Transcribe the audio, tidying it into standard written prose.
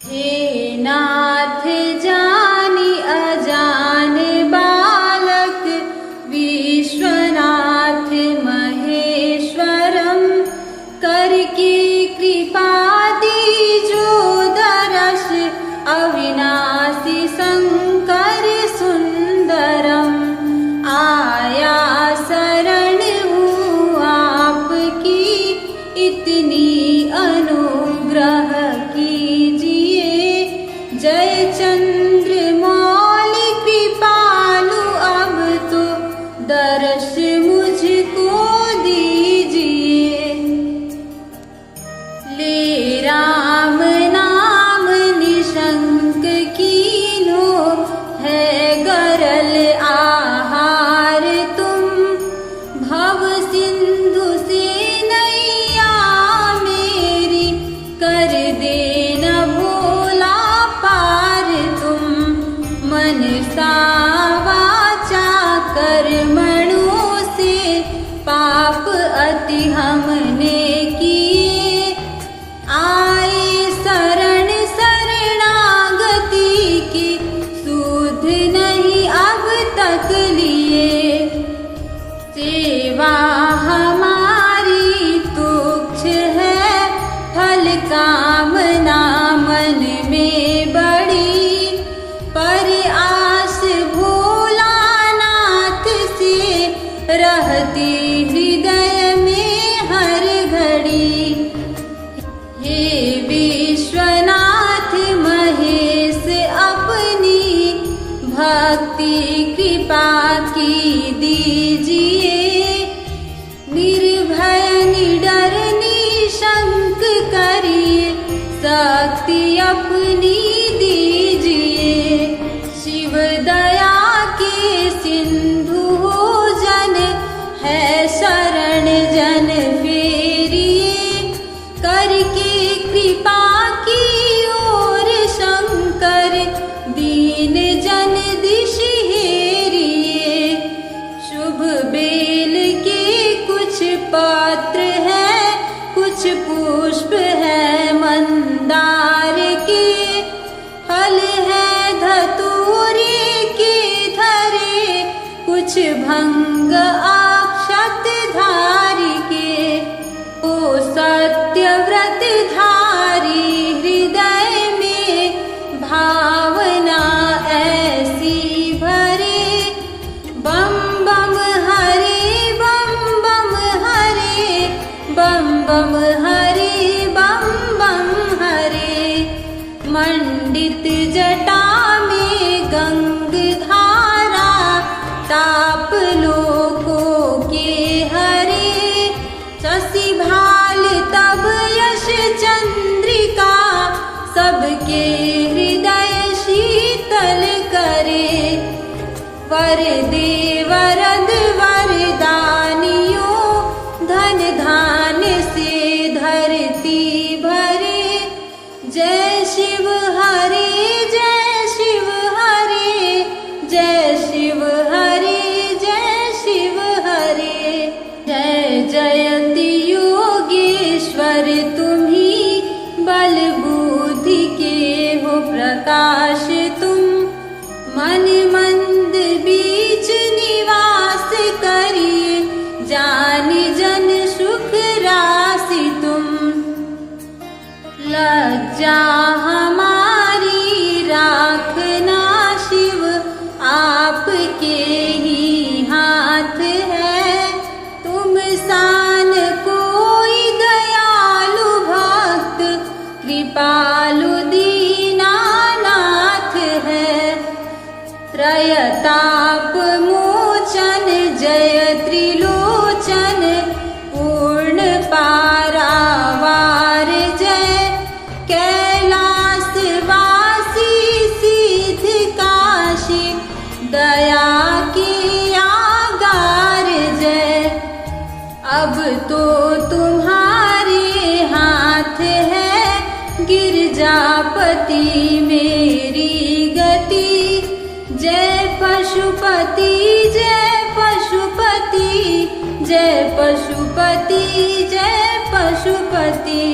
हे नाथ जानी अजान बालक विश्वनाथ महेश्वरम करके कृपा दीजो दरस अविनाशी शंकर सुंदरम। आया शरण हूँ आपकी इतनी अनुग्रह कीजिए। जय चंद्र मौली कृपालु अब तो दर्श मुझको दीजिए। ले राम नाम निशंक कीन्हो है गरल आहार तुम। भव सिंधु से नैया मेरी कर देना भोला पार तुम। मन सा वाचा कर्मणों से पाप अति हमने किए। आए शरण शरणागति की सुध नहीं अब तक लिए। सेवा हमारी तुच्छ है फल कामना मन में बड़ी। पर आस भोलानाथ से रहती हृदय में हर घड़ी। हे विश्वनाथ महेश अपनी भक्ति कृपा की दीजिए। निर्भय निडर निशंक करिए शक्ति अपनी दीजिए। शिव दया के सिंधु हो जन है शरण जन फेरिए। करके कृपा की ओर शंकर दीन जन दिश हेरिए। शुभ बेल के कुछ पत्र है कुछ पुष्प है मंदार के। फल है धतूरे के धरे कुछ भंग अक्षत धारी के। ओ सत्य व्रत धारी हृदय में भावना ऐसी भरे। बम बम हरे बम बम हरे बम बम हरे बम बम हरे। मंडित जटा में गंग धारा ताप लोकों के हरे। शशि भाल तब यश चंद्रिका सबके हृदय शीतल करे। वर दे वरद वरदानियों धन धान से धरती भरे। जय शिव हरे जय शिव हरे जय शिव हरे जय शिव हरे। जय जयति योगेश्वर तुम्ही बल बुद्धि के हो प्रकाश तुम। मन मंद बीच निवास करिए जान जन सुख राशि तुम। लज्जा हमारी राखना शिव आपके ही हाथ है। तुम सान कोई दयालु भक्त कृपालु दीनानाथ है। त्रयताप मोचन जय त्रिलोचन पूर्ण पारावार जय। कैलास वासी सिद्ध काशी दया की आगार जय। अब तो तुम्हारे हाथ है गिरजापति मेरी गति। जय पशुपति जय पशुपति जय पशुपति जय पशुपति।